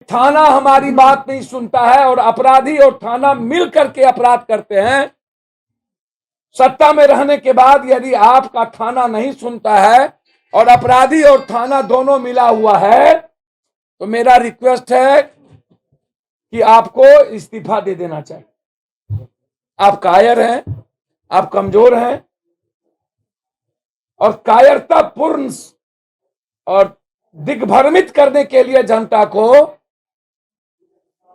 थाना हमारी बात नहीं सुनता है और अपराधी और थाना मिल करके अपराध करते हैं। सत्ता में रहने के बाद यदि आपका थाना नहीं सुनता है और अपराधी और थाना दोनों मिला हुआ है तो मेरा रिक्वेस्ट है कि आपको इस्तीफा दे देना चाहिए। आप कायर हैं, आप कमजोर हैं और कायरतापूर्ण और दिग्भ्रमित करने के लिए जनता को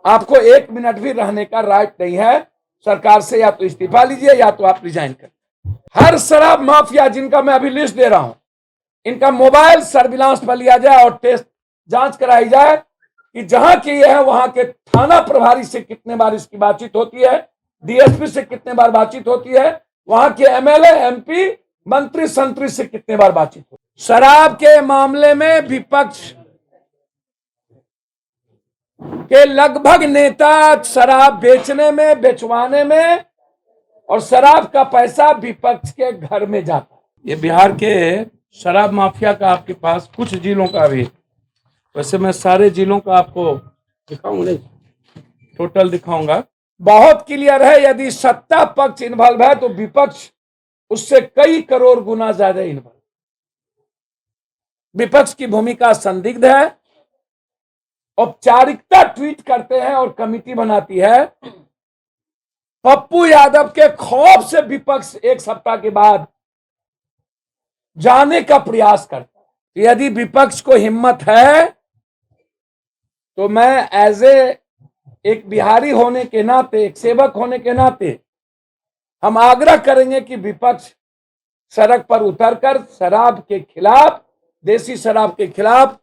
आपको 1 मिनट भी रहने का राइट नहीं है। सरकार से या तो इस्तीफा लीजिए या तो आप रिजाइन करें। हर शराब माफिया जिनका मैं अभी लिस्ट दे रहा हूं, इनका मोबाइल सर्विलांस पर लिया जाए और टेस्ट जांच कराई जाए कि जहां की है वहां के थाना प्रभारी से कितने बार इसकी बातचीत होती है, डीएसपी से कितने बार बातचीत होती है, वहां के एमएलए एमपी मंत्री संतरी से कितने बार बातचीत होती है। शराब के मामले में विपक्ष के लगभग नेता शराब बेचने में, बेचवाने में और शराब का पैसा विपक्ष के घर में जाता है। ये बिहार के शराब माफिया का आपके पास कुछ जिलों का भी, वैसे मैं सारे जिलों का आपको दिखाऊंगा, टोटल दिखाऊंगा। बहुत क्लियर है, यदि सत्ता पक्ष इन्वॉल्व है तो विपक्ष उससे कई करोड़ गुना ज्यादा इन्वॉल्व। विपक्ष की भूमिका संदिग्ध है, औपचारिकता ट्वीट करते हैं और कमेटी बनाती है। पप्पू यादव के खौफ से विपक्ष 1 सप्ताह के बाद जाने का प्रयास करता है। यदि विपक्ष को हिम्मत है तो मैं एज एक बिहारी होने के नाते, एक सेवक होने के नाते हम आग्रह करेंगे कि विपक्ष सड़क पर उतरकर शराब के खिलाफ, देसी शराब के खिलाफ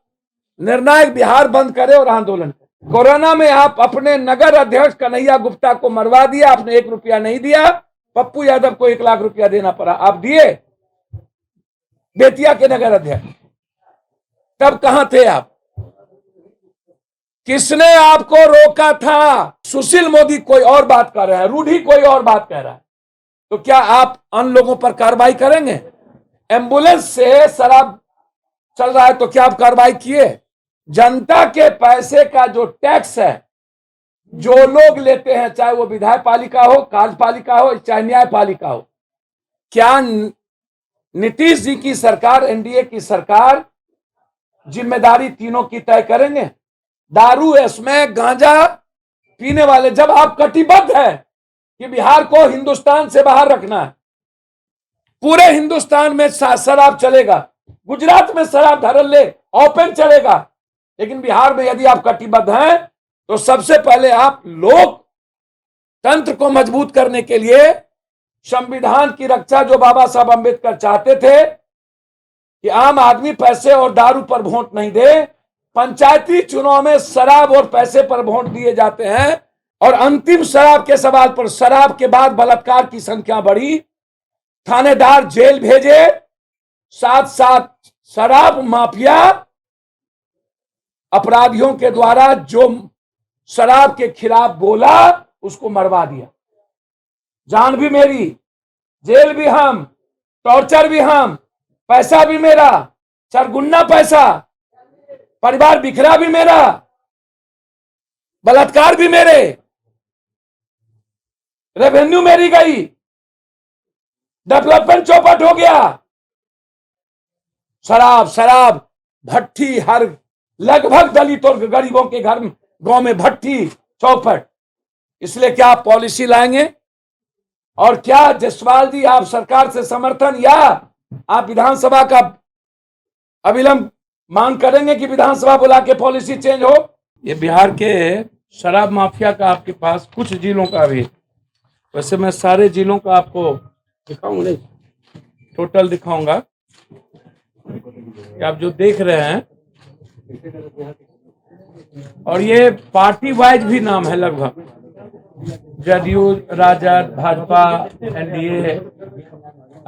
निर्णायक बिहार बंद करे और आंदोलन करे। कोरोना में आप अपने नगर अध्यक्ष कन्हैया गुप्ता को मरवा दिया, आपने 1 रुपया नहीं दिया, पप्पू यादव को 1 लाख रुपया देना पड़ा, आप दिए? बेतिया के नगर अध्यक्ष, तब कहां थे आप? किसने आपको रोका था? सुशील मोदी कोई और बात कर रहा है, रूढ़ी कोई और बात कह रहा है, तो क्या आप अन लोगों पर कार्रवाई करेंगे? एम्बुलेंस से शराब चल रहा है तो क्या आप कार्रवाई किए? जनता के पैसे का जो टैक्स है, जो लोग लेते हैं, चाहे वो विधायक पालिका हो, कार्यपालिका हो, चाहे न्यायपालिका हो, क्या नीतीश जी की सरकार, एनडीए की सरकार जिम्मेदारी तीनों की तय करेंगे? दारू, इसमें गांजा पीने वाले, जब आप कटिबद्ध है कि बिहार को हिंदुस्तान से बाहर रखना है, पूरे हिंदुस्तान में शराब चलेगा, गुजरात में शराब धड़ल्ले ओपन चलेगा, लेकिन बिहार में यदि आप कटिबद्ध हैं तो सबसे पहले आप लोकतंत्र को मजबूत करने के लिए संविधान की रक्षा, जो बाबा साहब अंबेडकर चाहते थे कि आम आदमी पैसे और दारू पर वोट नहीं दे, पंचायती चुनाव में शराब और पैसे पर वोट दिए जाते हैं। और अंतिम शराब के सवाल पर, शराब के बाद बलात्कार की संख्या बढ़ी, थानेदार जेल भेजे, साथ साथ शराब माफिया अपराधियों के द्वारा जो शराब के खिलाफ बोला उसको मरवा दिया। जान भी मेरी, जेल भी हम, टॉर्चर भी हम, पैसा भी मेरा, चरगुन्ना पैसा, परिवार बिखरा भी मेरा, बलात्कार भी मेरे, रेवेन्यू मेरी गई, डेवलपमेंट चौपट हो गया। शराब शराब भट्टी, हर लगभग दलित और गरीबों के घर, गांव में भट्टी चौपट। इसलिए क्या आप पॉलिसी लाएंगे? और क्या जसवाल जी आप सरकार से समर्थन या आप विधानसभा का अविलंब मांग करेंगे कि विधानसभा बुला के पॉलिसी चेंज हो? ये बिहार के शराब माफिया का आपके पास कुछ जिलों का भी, वैसे मैं सारे जिलों का आपको दिखाऊंगा, टोटल दिखाऊंगा कि आप जो देख रहे हैं, और ये पार्टी वाइज भी नाम है, लगभग जदयू, राजद, भाजपा, एनडीए,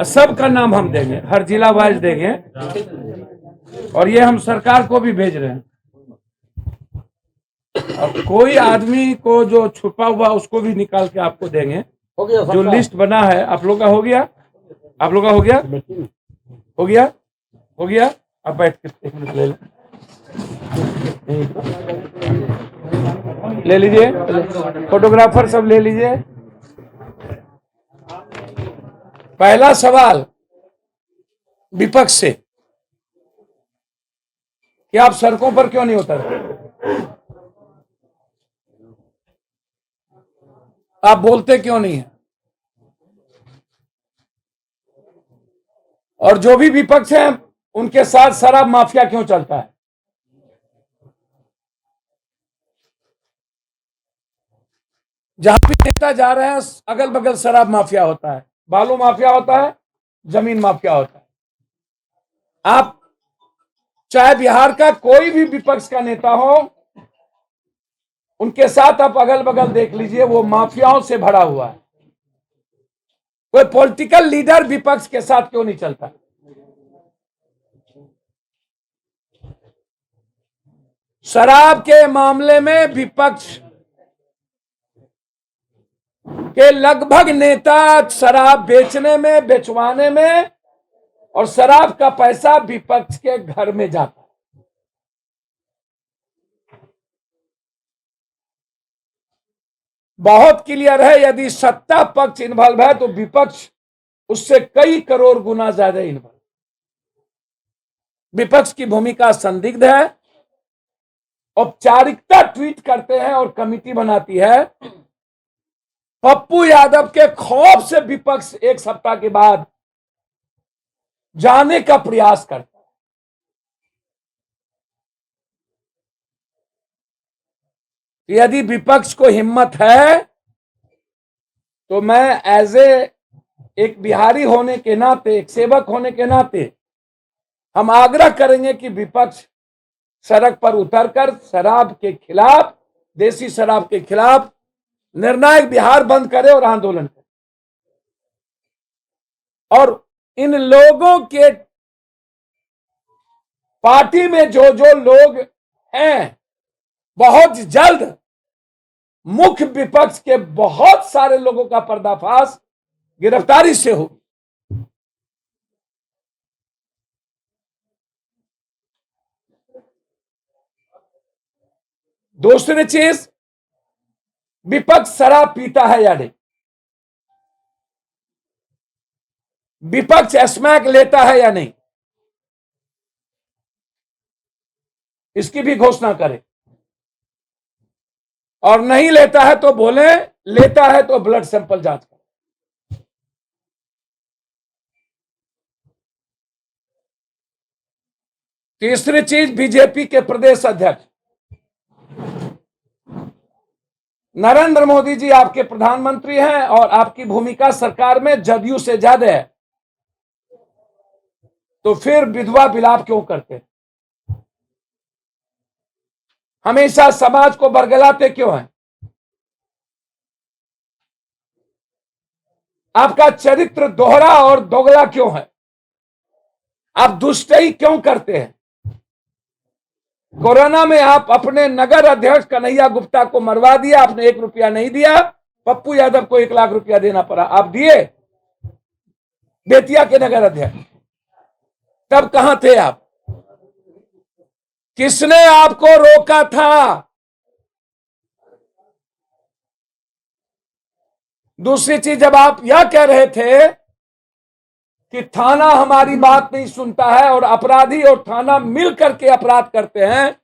सब का नाम हम देंगे, हर जिला वाइज देंगे, और ये हम सरकार को भी भेज रहे हैं। और कोई आदमी को जो छुपा हुआ उसको भी निकाल के आपको देंगे। जो लिस्ट बना है आप लोग का हो गया, आप लोग का हो गया, हो गया, हो गया। अब बैठ के 1 मिनट ले लो। ले लीजिए, फोटोग्राफर सब ले लीजिए। पहला सवाल विपक्ष से कि आप सड़कों पर क्यों नहीं उतरते? आप बोलते क्यों नहीं है? और जो भी विपक्ष है उनके साथ शराब माफिया क्यों चलता है? जहां भी नेता जा रहे हैं अगल बगल शराब माफिया होता है, बालू माफिया होता है, जमीन माफिया होता है। आप चाहे बिहार का कोई भी विपक्ष का नेता हो, उनके साथ आप अगल बगल देख लीजिए, वो माफियाओं से भरा हुआ है। कोई पॉलिटिकल लीडर विपक्ष के साथ क्यों नहीं चलता? शराब के मामले में विपक्ष के लगभग नेता शराब बेचने में, बेचवाने में, और शराब का पैसा विपक्ष के घर में जाता है। बहुत क्लियर है, यदि सत्ता पक्ष इन्वॉल्व है तो विपक्ष उससे कई करोड़ गुना ज्यादा इन्वॉल्व। विपक्ष की भूमिका संदिग्ध है। औपचारिकता ट्वीट करते हैं और कमेटी बनाती है। पप्पू यादव के खौफ से विपक्ष एक सप्ताह के बाद जाने का प्रयास करता है। यदि विपक्ष को हिम्मत है तो मैं एक बिहारी होने के नाते, एक सेवक होने के नाते, हम आग्रह करेंगे कि विपक्ष सड़क पर उतरकर शराब के खिलाफ, देसी शराब के खिलाफ निर्णायक बिहार बंद करे और आंदोलन करे। और इन लोगों के पार्टी में जो जो लोग हैं, बहुत जल्द मुख्य विपक्ष के बहुत सारे लोगों का पर्दाफाश गिरफ्तारी से हो। दूसरी चीज, विपक्ष शराब पीता है या नहीं? विपक्ष स्मैक लेता है या नहीं? इसकी भी घोषणा करे। और नहीं लेता है तो बोले, लेता है तो ब्लड सैंपल जांच करे। तीसरी चीज, बीजेपी के प्रदेश अध्यक्ष नरेंद्र मोदी जी आपके प्रधानमंत्री हैं और आपकी भूमिका सरकार में जदयू से ज्यादा है, तो फिर विधवा विलाप क्यों करते? हमेशा समाज को बरगलाते क्यों हैं? आपका चरित्र दोहरा और दोगला क्यों है? आप दुष्टई क्यों करते हैं? कोरोना में आप अपने नगर अध्यक्ष कन्हैया गुप्ता को मरवा दिया, आपने 1 रुपया नहीं दिया। पप्पू यादव को 1 लाख रुपया देना पड़ा, आप दिए? बेतिया के नगर अध्यक्ष, तब कहां थे आप? किसने आपको रोका था? दूसरी चीज, जब आप यह कह रहे थे कि थाना हमारी बात नहीं सुनता है और अपराधी और थाना मिलकर के अपराध करते हैं,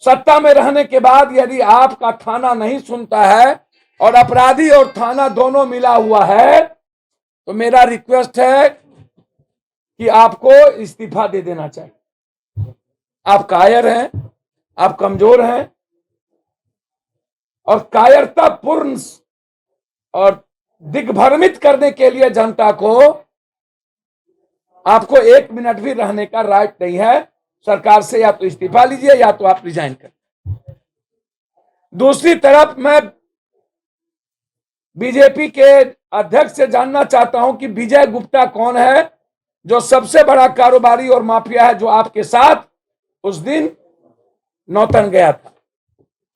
सत्ता में रहने के बाद यदि आपका थाना नहीं सुनता है और अपराधी और थाना दोनों मिला हुआ है, तो मेरा रिक्वेस्ट है कि आपको इस्तीफा दे देना चाहिए। आप कायर हैं, आप कमजोर हैं, और कायरतापूर्ण और दिग्भ्रमित करने के लिए जनता को आपको 1 मिनट भी रहने का राइट नहीं है। सरकार से या तो इस्तीफा लीजिए या तो आप रिजाइन करें। दूसरी तरफ मैं बीजेपी के अध्यक्ष से जानना चाहता हूं कि विजय गुप्ता कौन है, जो सबसे बड़ा कारोबारी और माफिया है, जो आपके साथ उस दिन नौतन गया था,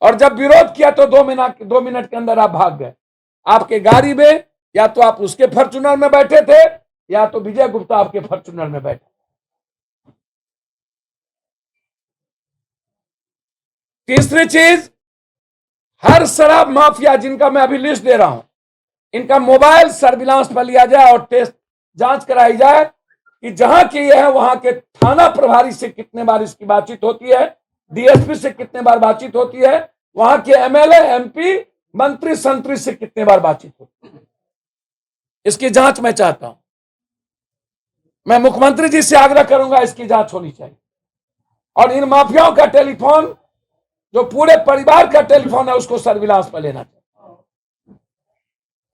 और जब विरोध किया तो 2 मिनट के अंदर आप भाग गए। आपके गाड़ी में या तो आप उसके फॉर्च्यूनर में बैठे थे या तो विजय गुप्ता आपके फॉर्च्यूनर में बैठे। तीसरी चीज, हर शराब माफिया जिनका मैं अभी लिस्ट दे रहा हूं, इनका मोबाइल सर्विलांस पर लिया जाए और टेस्ट जांच कराई जाए कि जहां की ये है वहां के थाना प्रभारी से कितने बार इसकी बातचीत होती है, डीएसपी से कितने बार बातचीत होती है, वहां के एमएलए एमपी मंत्री संतरी से कितने बार बातचीत होती है। इसकी जांच मैं चाहता हूं। मैं मुख्यमंत्री जी से आग्रह करूंगा इसकी जांच होनी चाहिए और इन माफियाओं का टेलीफोन, जो पूरे परिवार का टेलीफोन है, उसको सर्विलांस पर लेना चाहिए।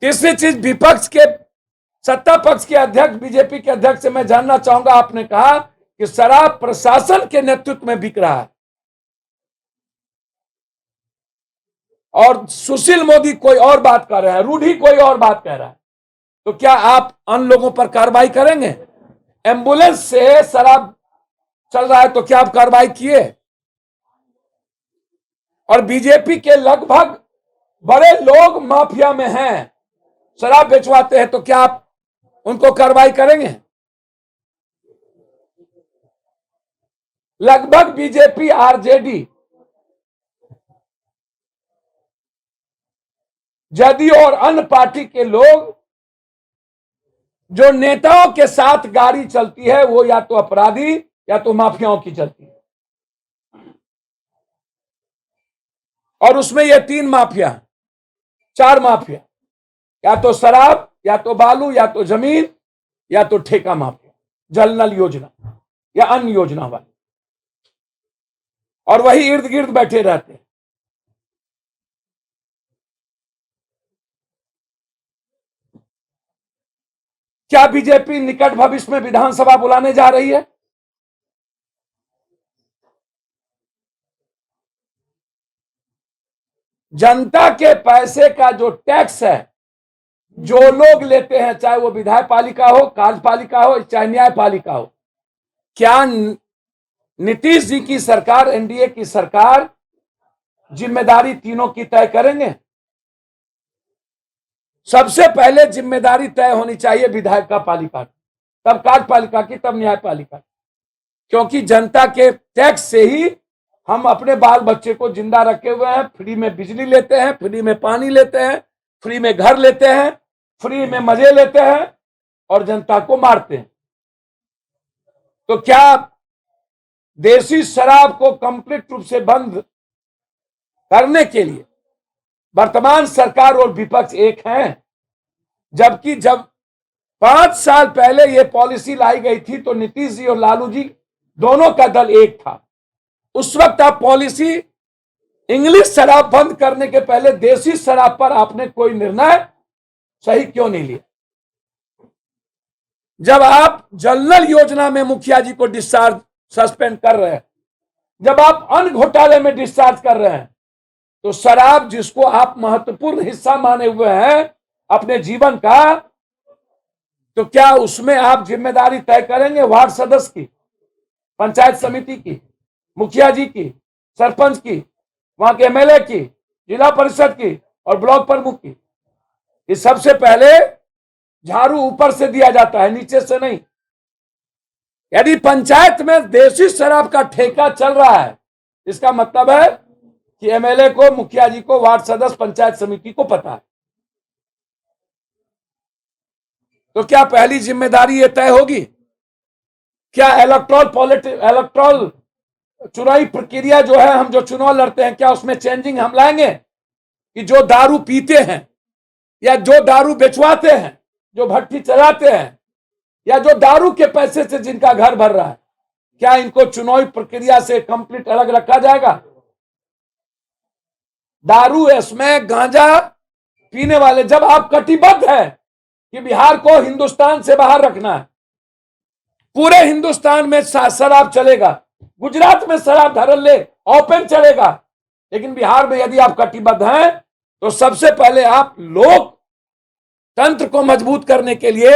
तीसरी चीज, विपक्ष के, सत्ता पक्ष के अध्यक्ष, बीजेपी के अध्यक्ष से मैं जानना चाहूंगा, आपने कहा कि शराब प्रशासन के नेतृत्व में बिक रहा है और सुशील मोदी कोई और बात कर रहा है, रूढ़ी कोई और बात कह रहा है, तो क्या आप उन लोगों पर कार्रवाई करेंगे? एम्बुलेंस से शराब चल रहा है तो क्या आप कार्रवाई किए? और बीजेपी के लगभग बड़े लोग माफिया में हैं, शराब बेचवाते हैं, तो क्या आप उनको कार्रवाई करेंगे? लगभग बीजेपी, आरजेडी, जदयू और अन्य पार्टी के लोग जो नेताओं के साथ गाड़ी चलती है वो या तो अपराधी या तो माफियाओं की चलती है, और उसमें ये 3 माफिया, 4 माफिया, या तो शराब, या तो बालू, या तो जमीन, या तो ठेका माफिया, जल नल योजना या अन्य योजना वाले, और वही इर्द गिर्द बैठे रहते हैं। क्या बीजेपी निकट भविष्य में विधानसभा बुलाने जा रही है? जनता के पैसे का जो टैक्स है, जो लोग लेते हैं, चाहे वो विधायक पालिका हो, कार्यपालिका हो, चाहे न्यायपालिका हो, क्या नीतीश जी की सरकार, एनडीए की सरकार जिम्मेदारी तीनों की तय करेंगे? सबसे पहले जिम्मेदारी तय होनी चाहिए विधायक का पालिका की, तब कार्यपालिका की, तब न्यायपालिका की, क्योंकि जनता के टैक्स से ही हम अपने बाल बच्चे को जिंदा रखे हुए हैं। फ्री में बिजली लेते हैं, फ्री में पानी लेते हैं, फ्री में घर लेते हैं, फ्री में मजे लेते हैं और जनता को मारते हैं। तो क्या देसी शराब को कंप्लीट रूप से बंद करने के लिए वर्तमान सरकार और विपक्ष एक हैं? जबकि जब 5 साल पहले यह पॉलिसी लाई गई थी तो नीतीश जी और लालू जी दोनों का दल एक था। उस वक्त आप पॉलिसी इंग्लिश शराब बंद करने के पहले देसी शराब पर आपने कोई निर्णय सही क्यों नहीं लिया? जब आप जलनल योजना में मुखिया जी को डिस्चार्ज सस्पेंड कर रहे हैं, जब आप अन्य घोटाले में डिस्चार्ज कर रहे हैं, तो शराब जिसको आप महत्वपूर्ण हिस्सा माने हुए हैं अपने जीवन का, तो क्या उसमें आप जिम्मेदारी तय करेंगे वार्ड सदस्य की, पंचायत समिति की, मुखिया जी की, सरपंच की, वहां के एमएलए की, जिला परिषद की और ब्लॉक प्रमुख की? इस सबसे पहले झाड़ू ऊपर से दिया जाता है, नीचे से नहीं। यदि पंचायत में देसी शराब का ठेका चल रहा है, इसका मतलब है कि एमएलए को, मुखिया जी को, वार्ड सदस्य, पंचायत समिति को पता है। तो क्या पहली जिम्मेदारी यह तय होगी? क्या इलेक्ट्रॉल चुनावी प्रक्रिया जो है, हम जो चुनाव लड़ते हैं, क्या उसमें चेंजिंग हम लाएंगे कि जो दारू पीते हैं या जो दारू बेचवाते हैं, जो भट्टी चलाते हैं, या जो दारू के पैसे से जिनका घर भर रहा है, क्या इनको चुनावी प्रक्रिया से कंप्लीट अलग रखा जाएगा? दारू, इसमें गांजा पीने वाले, जब आप कटिबद्ध है कि बिहार को हिंदुस्तान से बाहर रखना है, पूरे हिंदुस्तान में शराब चलेगा, गुजरात में शराब धड़ल्ले ओपन चलेगा, लेकिन बिहार में यदि आप कटिबद्ध हैं तो सबसे पहले आप लोकतंत्र को मजबूत करने के लिए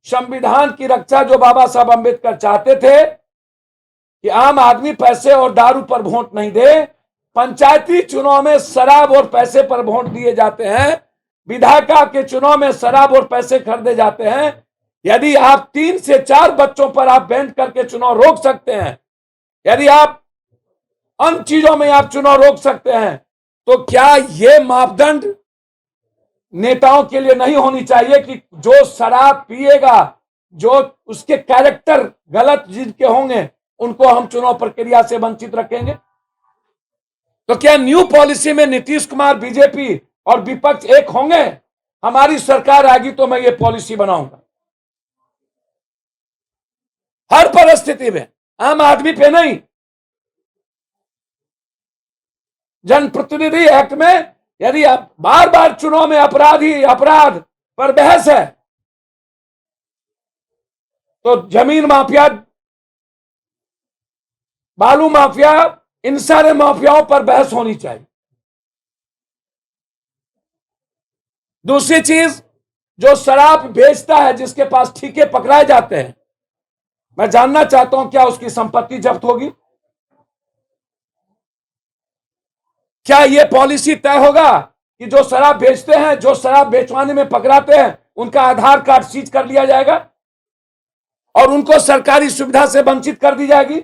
संविधान की रक्षा, जो बाबा साहब अंबेडकर चाहते थे कि आम आदमी पैसे और दारू पर वोट नहीं दे, पंचायती चुनाव में शराब और पैसे पर वोट दिए जाते हैं, विधायिका के चुनाव में शराब और पैसे खरीदे जाते हैं। यदि आप 3 से 4 बच्चों पर आप बैन करके चुनाव रोक सकते हैं, यदि आप अन्य चीजों में आप चुनाव रोक सकते हैं, तो क्या ये मापदंड नेताओं के लिए नहीं होनी चाहिए कि जो शराब पिएगा, जो उसके कैरेक्टर गलत जिनके होंगे, उनको हम चुनाव प्रक्रिया से वंचित रखेंगे? तो क्या न्यू पॉलिसी में नीतीश कुमार, बीजेपी और विपक्ष एक होंगे? हमारी सरकार आएगी तो मैं ये पॉलिसी बनाऊंगा, हर परिस्थिति में, आम आदमी पे नहीं। जनप्रतिनिधि एक्ट में यदि आप बार बार चुनाव में अपराध पर बहस है, तो जमीन माफिया, बालू माफिया, इन सारे माफियाओं पर बहस होनी चाहिए। दूसरी चीज, जो शराब बेचता है, जिसके पास ठीके पकड़ाए जाते हैं, मैं जानना चाहता हूं क्या उसकी संपत्ति जब्त होगी? क्या यह पॉलिसी तय होगा कि जो शराब बेचते हैं, जो शराब बेचवाने में पकड़ाते हैं, उनका आधार कार्ड सीज कर लिया जाएगा और उनको सरकारी सुविधा से वंचित कर दी जाएगी?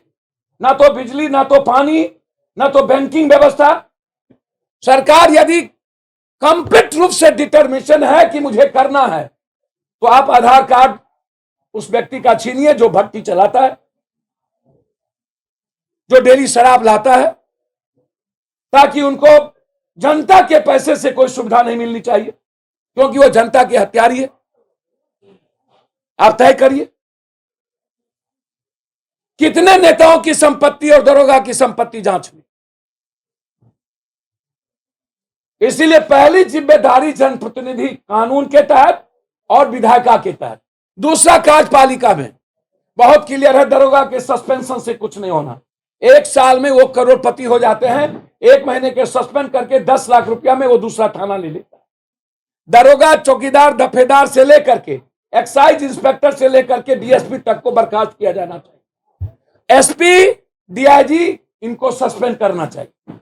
ना तो बिजली, ना तो पानी, ना तो बैंकिंग व्यवस्था। सरकार यदि कंप्लीट रूप से डिटर्मिनेशन है कि मुझे करना है, तो आप आधार कार्ड उस व्यक्ति का छीनिए जो भट्टी चलाता है, जो डेली शराब लाता है, ताकि उनको जनता के पैसे से कोई सुविधा नहीं मिलनी चाहिए, क्योंकि वो जनता के हत्यारी है। आप तय करिए कितने नेताओं की संपत्ति और दरोगा की संपत्ति जांच हुई। इसीलिए पहली जिम्मेदारी जनप्रतिनिधि कानून के तहत और विधायिका के तहत। दूसरा, कार्यपालिका में बहुत क्लियर है, दरोगा के सस्पेंशन से कुछ नहीं होना। 1 साल में वो करोड़पति हो जाते हैं, 1 महीने के सस्पेंड करके 10 लाख रुपया में वो दूसरा थाना ले लेता है। दरोगा, चौकीदार, दफेदार से लेकर के एक्साइज इंस्पेक्टर से लेकर के डीएसपी तक को बर्खास्त किया जाना चाहिए। एसपी, डीआईजी, इनको सस्पेंड करना चाहिए,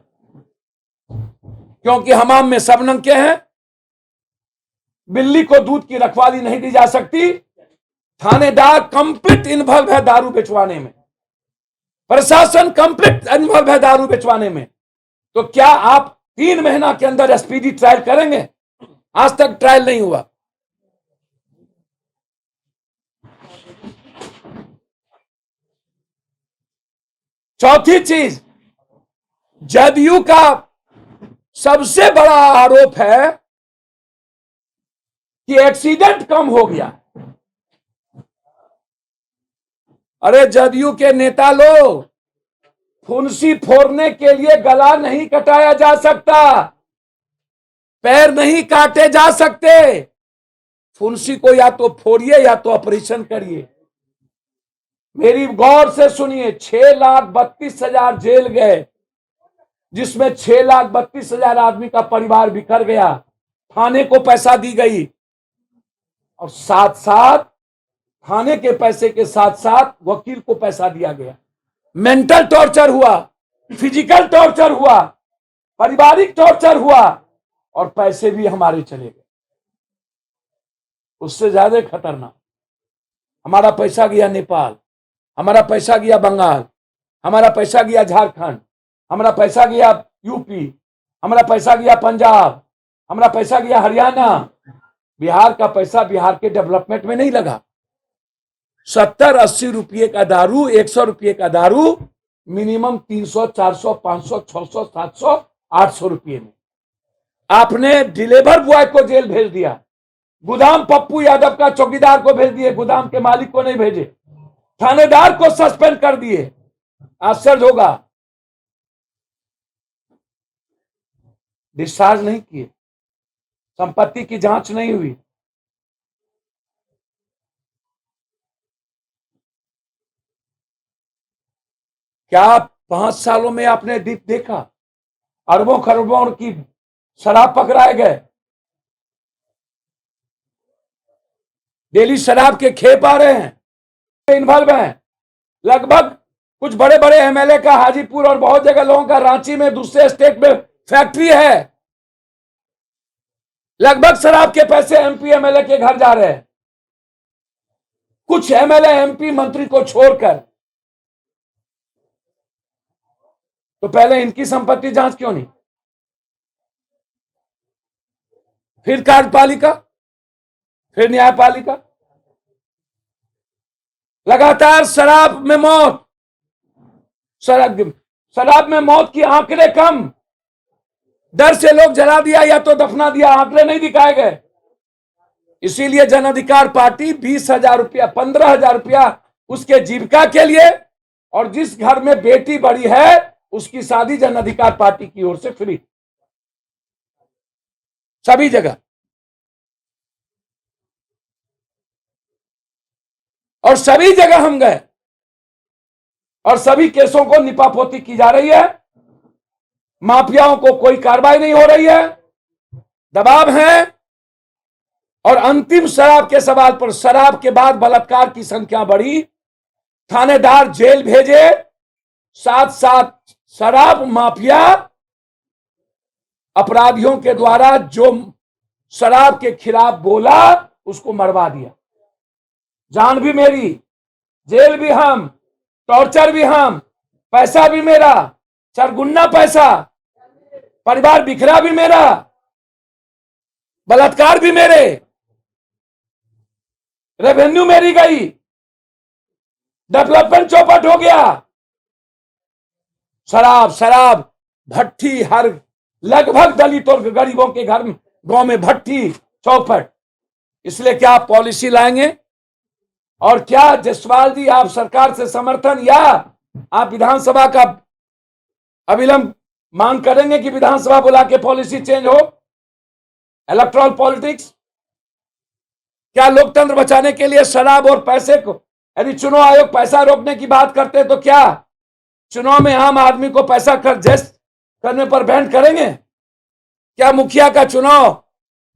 क्योंकि हमाम में सब नंगे हैं। बिल्ली को दूध की रखवाली नहीं दी जा सकती। थानेदार कंप्लीट इन्वॉल्व है दारू बेचवाने में, प्रशासन कंप्लीट इन्वॉल्व है दारू बेचवाने में। तो क्या आप 3 महीना के अंदर एसपीडी ट्रायल करेंगे? आज तक ट्रायल नहीं हुआ। चौथी चीज, जदयू का सबसे बड़ा आरोप है कि एक्सीडेंट कम हो गया। अरे जदयू के नेता लोग, फुंसी फोड़ने के लिए गला नहीं कटाया जा सकता, पैर नहीं काटे जा सकते। फुंसी को या तो फोड़िए या तो ऑपरेशन करिए। मेरी गौर से सुनिए, 6,32,000 जेल गए, जिसमें 6,32,000 आदमी का परिवार बिखर गया। थाने को पैसा दी गई और साथ साथ थाने के पैसे के साथ साथ वकील को पैसा दिया गया। मेंटल टॉर्चर हुआ, फिजिकल टॉर्चर हुआ, पारिवारिक टॉर्चर हुआ और पैसे भी हमारे चले गए। उससे ज्यादा खतरनाक, हमारा पैसा गया नेपाल, हमारा पैसा गया बंगाल, हमारा पैसा गया झारखंड, हमारा पैसा गया यूपी, हमारा पैसा गया पंजाब, हमारा पैसा गया हरियाणा। बिहार का पैसा बिहार के डेवलपमेंट में नहीं लगा। 70-80 रुपये का दारू, 100 रुपये का दारू मिनिमम 300, 400, 500, 600, 700, 800 रुपये में। आपने डिलीवर बॉय को जेल भेज दिया, गोदाम पप्पू यादव का चौकीदार को भेज दिए, गोदाम के मालिक को नहीं भेजे, थानेदार को सस्पेंड कर दिए। आश्चर्य होगा, डिस्चार्ज नहीं किए, संपत्ति की जांच नहीं हुई। क्या 5 सालों में आपने देखा अरबों खरबों की शराब पकड़ाए गए? डेली शराब के खेप आ रहे हैं, इन्वॉल्व हैं। लगभग कुछ बड़े बड़े एमएलए का हाजीपुर और बहुत जगह लोगों का रांची में, दूसरे स्टेट में फैक्ट्री है। लगभग शराब के पैसे एमपी एमएलए के घर जा रहे हैं, कुछ एमएलए एमपी मंत्री को छोड़कर। तो पहले इनकी संपत्ति जांच क्यों नहीं? फिर कार्यपालिका, फिर न्यायपालिका। लगातार शराब में मौत, शराब में मौत की आंकड़े कम, डर से लोग जला दिया या तो दफना दिया, आंकड़े नहीं दिखाए गए। इसीलिए जन अधिकार पार्टी 20,000 रुपया, 15,000 रुपया उसके जीविका के लिए, और जिस घर में बेटी बड़ी है उसकी शादी जन अधिकार पार्टी की ओर से फ्री, सभी जगह। और सभी जगह हम गए और सभी केसों को निपापोती की जा रही है। माफियाओं को कोई कार्रवाई नहीं हो रही है, दबाव है। और अंतिम शराब के सवाल पर, शराब के बाद बलात्कार की संख्या बढ़ी, थानेदार जेल भेजे, साथ साथ शराब माफिया अपराधियों के द्वारा जो शराब के खिलाफ बोला उसको मरवा दिया। जान भी मेरी, जेल भी हम, टॉर्चर भी हम, पैसा भी मेरा, चरगुन्ना पैसा, परिवार बिखरा भी मेरा, बलात्कार भी मेरे, रेवेन्यू मेरी गई, डेवलपमेंट चौपट हो गया। शराब शराब भट्टी, हर लगभग दलित और गरीबों के घर गांव में भट्टी चौपट। इसलिए क्या आप पॉलिसी लाएंगे? और क्या जायसवाल जी आप सरकार से समर्थन या आप विधानसभा का अविलंब मांग करेंगे कि विधानसभा बुला के पॉलिसी चेंज हो? इलेक्टोरल पॉलिटिक्स, क्या लोकतंत्र बचाने के लिए शराब और पैसे को, यदि चुनाव आयोग पैसा रोकने की बात करते तो क्या चुनाव में आम आदमी को पैसा खर्च करने पर बैन करेंगे? क्या मुखिया का चुनाव,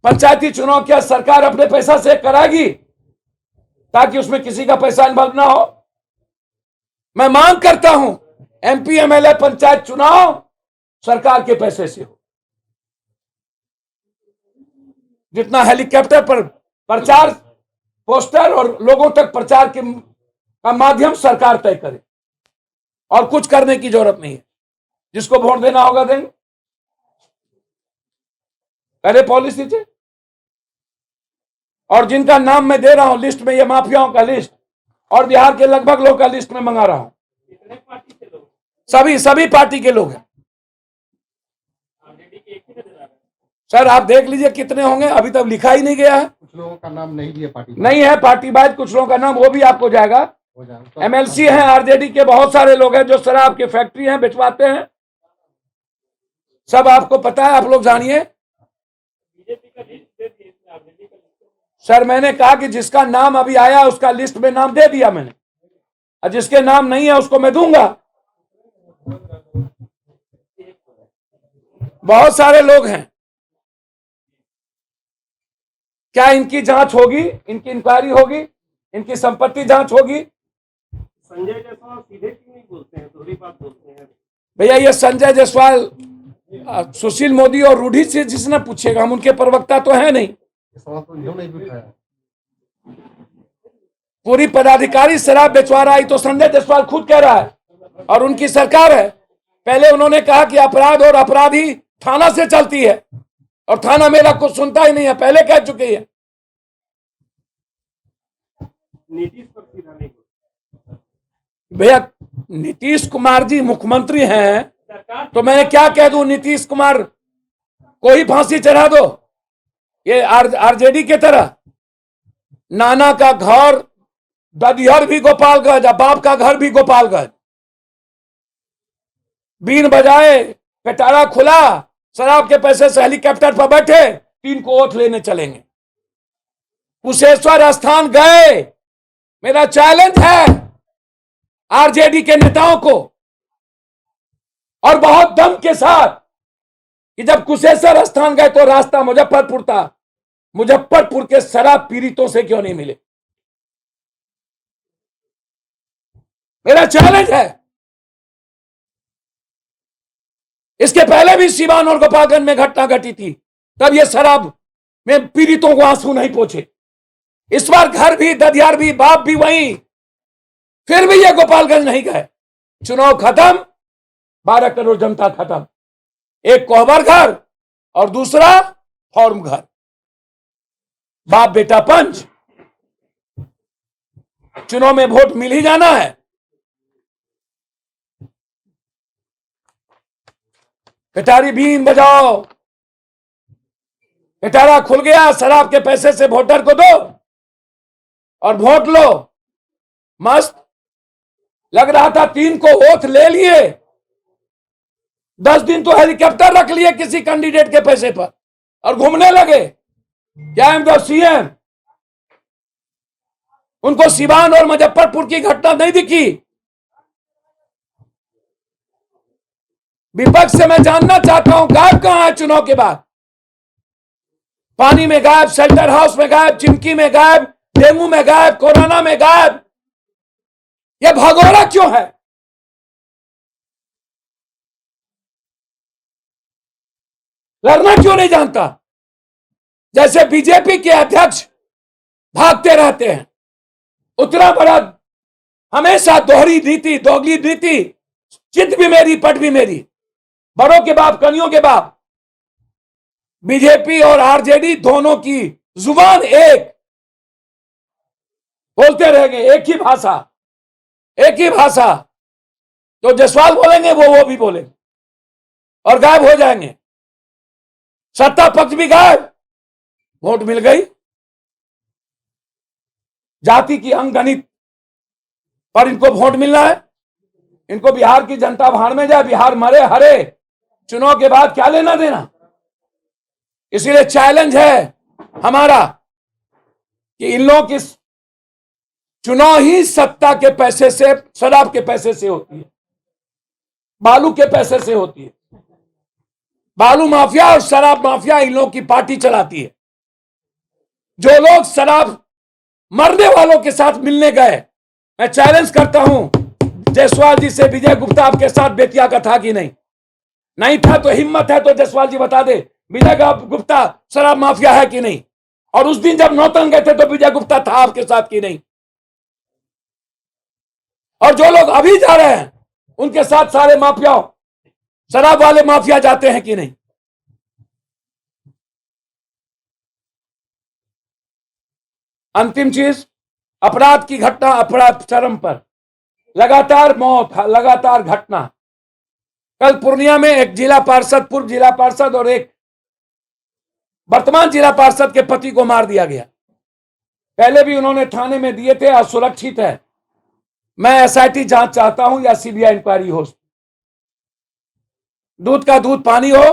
पंचायती चुनाव क्या सरकार अपने पैसा से कराएगी ताकि उसमें किसी का पैसा इन्वॉल्व ना हो? मैं मांग करता हूं एमपी एमएलए पंचायत चुनाव सरकार के पैसे से हो। जितना हेलीकॉप्टर पर प्रचार, पोस्टर और लोगों तक प्रचार का माध्यम सरकार तय करे, और कुछ करने की जरूरत नहीं है। जिसको वोट देना होगा देंगे, पहले पॉलिसी थे। और जिनका नाम मैं दे रहा हूं लिस्ट में, ये माफियाओं का लिस्ट, और बिहार के लगभग लोग का लिस्ट में मंगा रहा हूं। सभी पार्टी के लोग हैं सर, आप देख लीजिए कितने होंगे, अभी तक लिखा ही नहीं गया है। कुछ लोगों का नाम नहीं दिया पार्टी, नहीं है पार्टी वाइज, कुछ लोगों का नाम वो भी आपको जाएगा। तो एमएलसी हैं, आरजेडी के बहुत सारे लोग हैं जो शराब की फैक्ट्री हैं, बिचवाते हैं, सब आपको पता है, आप लोग जानिए। सर मैंने कहा कि जिसका नाम अभी आया उसका लिस्ट में नाम दे दिया मैंने, और जिसके नाम नहीं है उसको मैं दूंगा। बहुत सारे लोग हैं। क्या इनकी जांच होगी, इनकी इंक्वायरी होगी, इनकी संपत्ति जांच होगी? संजय जायसवाल सीधे क्यों नहीं बोलते हैं, दोहरी बात बोलते हैं? भैया ये संजय जायसवाल सुशील मोदी और रूढ़ी से जिसने पूछेगा, हम उनके प्रवक्ता तो है नहीं। सवाल तो इन्होंने भी उठाया। पूरी पदाधिकारी शराब बेचवा रहा है तो संजय जायसवाल खुद कह रहा है, और उनकी सरकार है। पहले उन्होंने कहा कि अपराध और अपराधी थाना से चलती है, और थाना मेरा कुछ सुनता ही नहीं है, पहले कह चुके हैं। नीतीश पर सीधा नहीं बोलते। भैया नीतीश कुमार जी मुख्यमंत्री हैं तो मैं क्या कह दूं, नीतीश कुमार को ही फांसी चढ़ा दो, ये आरजेडी के तरह। नाना का घर ददिहर भी गोपालगंज, बाप का घर भी गोपालगंज। बीन बजाए, पिटारा खुला, शराब के पैसे से हेलीकॉप्टर पर बैठे, 3 को वोट लेने चलेंगे। कुशेश्वर स्थान गए, मेरा चैलेंज है आरजेडी के नेताओं को, और बहुत दम के साथ, कि जब कुशेश्वर स्थान गए तो रास्ता मुजफ्फरपुर था, मुजफ्फरपुर के शराब पीड़ितों से क्यों नहीं मिले? मेरा चैलेंज है। इसके पहले भी सिवान और गोपालगंज में घटना घटी थी, तब ये शराब में पीड़ितों को आंसू नहीं पहुंचे। इस बार घर भी, ददियार भी, बाप भी वहीं, फिर भी ये गोपालगंज नहीं गए। चुनाव खत्म, 12 करोड़ जनता खत्म। एक कोहबर घर और दूसरा फॉर्म घर। बाप बेटा पंच, चुनाव में वोट मिल ही जाना है। पिटारी बीन बजाओ, पिटारा खुल गया, शराब के पैसे से वोटर को दो और वोट लो। मस्त लग रहा था, 3 को ओथ ले लिए, 10 दिन तो हेलीकॉप्टर रख लिए किसी कैंडिडेट के पैसे पर और घूमने लगे। क्या आई एम द सीएम? उनको सिवान और मुजफ्फरपुर की घटना नहीं दिखी। विपक्ष से मैं जानना चाहता हूं, गायब कहां है चुनाव के बाद? पानी में गायब, शेल्टर हाउस में गायब, चिमकी में गायब, डेंगू में गायब, कोरोना में गायब। यह भगोड़ा क्यों है? लड़ना क्यों नहीं जानता? जैसे बीजेपी के अध्यक्ष भागते रहते हैं, उतना बड़ा हमेशा दोहरी नीति, दोगली नीति, चित भी मेरी पट भी मेरी, बड़ों के बाप कनियों के बाप। बीजेपी और आरजेडी दोनों की जुबान एक, बोलते रहेंगे एक ही भाषा, एक ही भाषा। जो जायसवाल बोलेंगे वो भी बोलेंगे और गायब हो जाएंगे। सत्ता पक्ष भी गायब, वोट मिल गई। जाति की अंगगणित पर इनको वोट मिलना है। इनको बिहार की जनता भाड़ में जाए, बिहार मरे हरे, चुनाव के बाद क्या लेना देना। इसीलिए चैलेंज है हमारा कि इन लोगों की चुनाव ही सत्ता के पैसे से, शराब के पैसे से होती है, बालू के पैसे से होती है। बालू माफिया और शराब माफिया इन लोगों की पार्टी चलाती है। जो लोग शराब मरने वालों के साथ मिलने गए, मैं चैलेंज करता हूं जायसवाल जी से, विजय गुप्ता आपके साथ बेतिया का था कि नहीं? नहीं था तो हिम्मत है तो जायसवाल जी बता दे, विजय गुप्ता शराब माफिया है कि नहीं? और उस दिन जब नौतन गए थे तो विजय गुप्ता था आपके साथ कि नहीं? और जो लोग अभी जा रहे हैं उनके साथ सारे माफियाओं, शराब वाले माफिया जाते हैं कि नहीं? अंतिम चीज, अपराध की घटना, अपराध चरम पर, लगातार मौत, लगातार घटना। कल पूर्णिया में एक जिला पार्षद, पूर्व जिला पार्षद और एक वर्तमान जिला पार्षद के पति को मार दिया गया। पहले भी उन्होंने थाने में दिए थे, असुरक्षित है। मैं एसआईटी जांच चाहता हूं या सीबीआई इंक्वायरी हो। दूध का दूध पानी हो।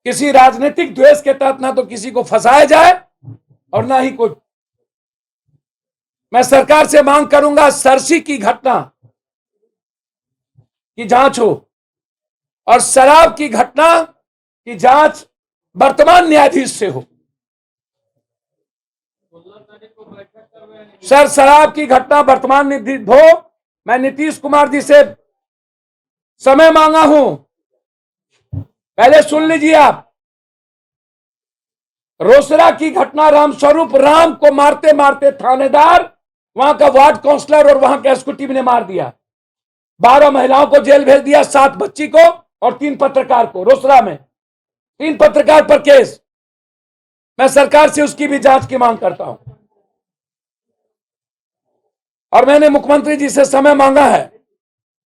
किसी राजनीतिक द्वेष के तहत ना तो किसी को फंसाया जाए और ना ही कोई। मैं सरकार से मांग करूंगा, सरसी की घटना की जांच हो और शराब की घटना की जांच वर्तमान न्यायाधीश से हो। सर, शराब की घटना वर्तमान न्यायाधीश हो। मैं नीतीश कुमार जी से समय मांगा हूं, पहले सुन लीजिए आप। रोसड़ा की घटना, रामस्वरूप राम को मारते मारते थानेदार, वहां का वार्ड काउंसलर और वहां के एसक्यूटिव ने मार दिया। 12 महिलाओं को जेल भेज दिया, 7 बच्ची को और 3 पत्रकार को। रोसड़ा में 3 पत्रकार पर केस। मैं सरकार से उसकी भी जांच की मांग करता हूं। और मैंने मुख्यमंत्री जी से समय मांगा है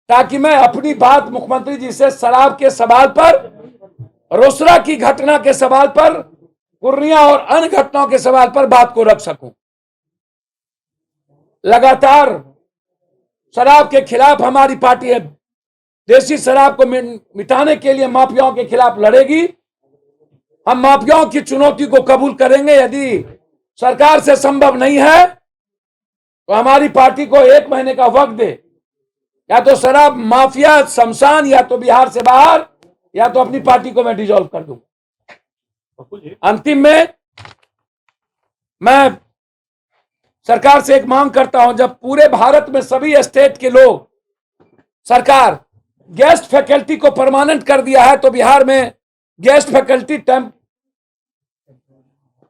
ताकि मैं अपनी बात मुख्यमंत्री जी से शराब के सवाल पर, रोसड़ा की घटना के सवाल पर, पूर्णिया और अन्य घटनाओं के सवाल पर बात को रख सकूं। लगातार शराब के खिलाफ हमारी पार्टी है, देसी शराब को मिटाने के लिए माफियाओं के खिलाफ लड़ेगी। हम माफियाओं की चुनौती को कबूल करेंगे। यदि सरकार से संभव नहीं है तो हमारी पार्टी को 1 महीने का वक्त दे, या तो शराब माफिया शमशान, या तो बिहार से बाहर, या तो अपनी पार्टी को मैं डिसॉल्व कर दूंगा। अंतिम में मैं सरकार से एक मांग करता हूं, जब पूरे भारत में सभी स्टेट के लोग, सरकार गेस्ट फैकल्टी को परमानेंट कर दिया है, तो बिहार में गेस्ट फैकल्टी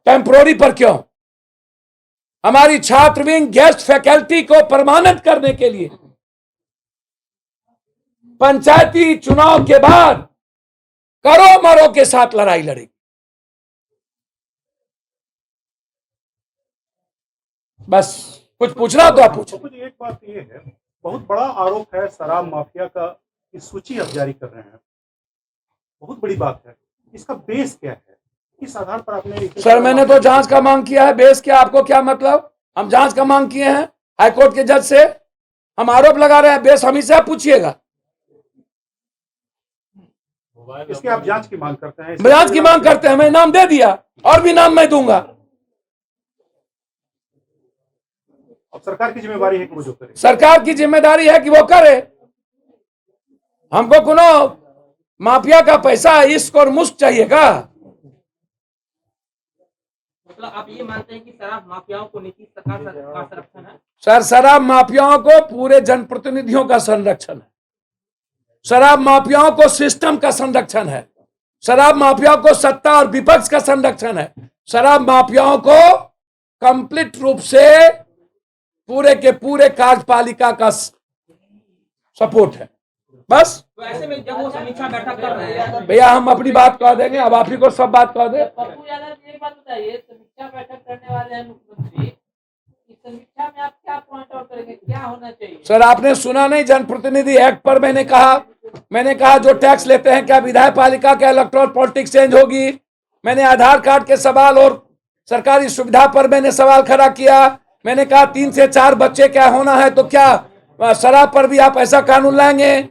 टेम्पोररी पर क्यों? हमारी छात्र विंग गेस्ट फैकल्टी को परमानेंट करने के लिए पंचायती चुनाव के बाद करो मरो के साथ लड़ाई लड़ेगी। बस कुछ पूछना हो तो आप पूछो। मुझे एक बात ये है, बहुत बड़ा आरोप है शराब माफिया का की सूची आप जारी कर रहे हैं, बहुत बड़ी बात है, इसका बेस क्या है, किस आधार पर आपने? सर मैंने तो जांच का मांग किया है, बेस क्या, आपको क्या मतलब? हम जांच का मांग किए हैं हाईकोर्ट के जज से, हम आरोप लगा रहे हैं, बेस हम ही से आप पूछिएगा। इसकी आप जांच की मांग करते हैं? जांच की मांग करते हैं, मैं नाम दे दिया और भी नाम मैं दूंगा। अब सरकार की जिम्मेवारी है कि वो जो करे। सरकार की जिम्मेदारी है कि वो करे। हमको कोनो माफिया का पैसा इश्क और मुश्क चाहिएगा? मतलब आप ये मानते हैं कि शराब माफियाओं को नीतीश सरकार का संरक्षण है? सर शराब माफियाओं को पूरे जनप्रतिनिधियों का संरक्षण है, शराब माफियाओं को सिस्टम का संरक्षण है, शराब माफियाओं को सत्ता और विपक्ष का संरक्षण है, शराब माफियाओं को कंप्लीट रूप से पूरे के पूरे कार्यपालिका का सपोर्ट है। बस तो ऐसे में जब वो समीक्षा बैठक कर रहे हैं, भैया हम अपनी बात कह देंगे, अब आप ही को सब बात कह दे। पप्पू यादव जी एक बात बताइए, समीक्षा बैठक करने वाले हैं मुख्यमंत्री, इस समीक्षा में आप क्या पॉइंट आउट करेंगे, क्या होना चाहिए? सर आपने सुना नहीं जनप्रतिनिधि एक्ट पर मैंने कहा जो टैक्स लेते हैं क्या विधायक पालिका का इलेक्ट्रल पॉलिटिक्स चेंज होगी? मैंने आधार कार्ड के सवाल और सरकारी सुविधा पर मैंने सवाल खड़ा किया। मैंने कहा 3 से 4 बच्चे क्या होना है, तो क्या शराब पर भी आप ऐसा कानून लाएंगे?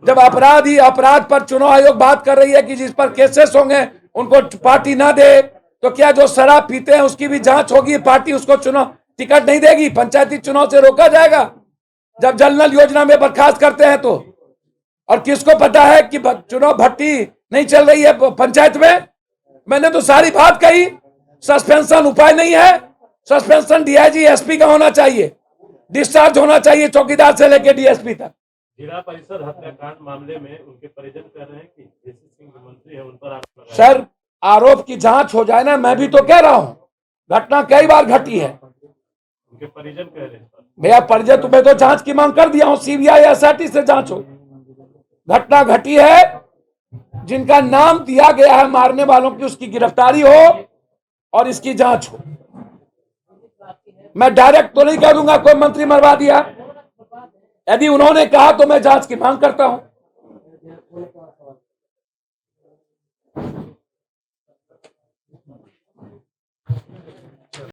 जब अपराध पर चुनाव आयोग बात कर रही है कि जिस पर केसेस होंगे उनको पार्टी ना दे, तो क्या जो शराब पीते हैं उसकी भी जांच होगी, पार्टी उसको चुनाव टिकट नहीं देगी, पंचायती चुनाव से रोका जाएगा जब जल नल योजना में बर्खास्त करते हैं तो? और किसको पता है कि चुनाव भट्टी नहीं चल रही है पंचायत में? मैंने तो सारी बात कही। सस्पेंशन उपाय नहीं है, सस्पेंशन डीआईजी एसपी का होना चाहिए, डिस्चार्ज होना चाहिए चौकीदार से लेकर डीएसपी तक। जिला परिषद हत्याकांड मामले में उनके परिजन कह रहे हैं कि जेसी सिंह जो मंत्री है उन पर आरोप लगाया। सर आरोप की जांच हो जाए ना, मैं भी तो कह रहा हूं घटना कई बार घटी है। उनके परिजन कह रहे हैं भैया परिजन, तुम्हें तो जांच की मांग कर दिया हूं, सीबीआई एसआईटी से जांच हो। घटना घटी है, जिनका नाम दिया गया है मारने वालों की, उसकी गिरफ्तारी हो और इसकी जांच हो। मैं डायरेक्ट तो नहीं कह दूंगा कोई मंत्री मरवा दिया, यदि उन्होंने कहा तो मैं जांच की मांग करता हूं।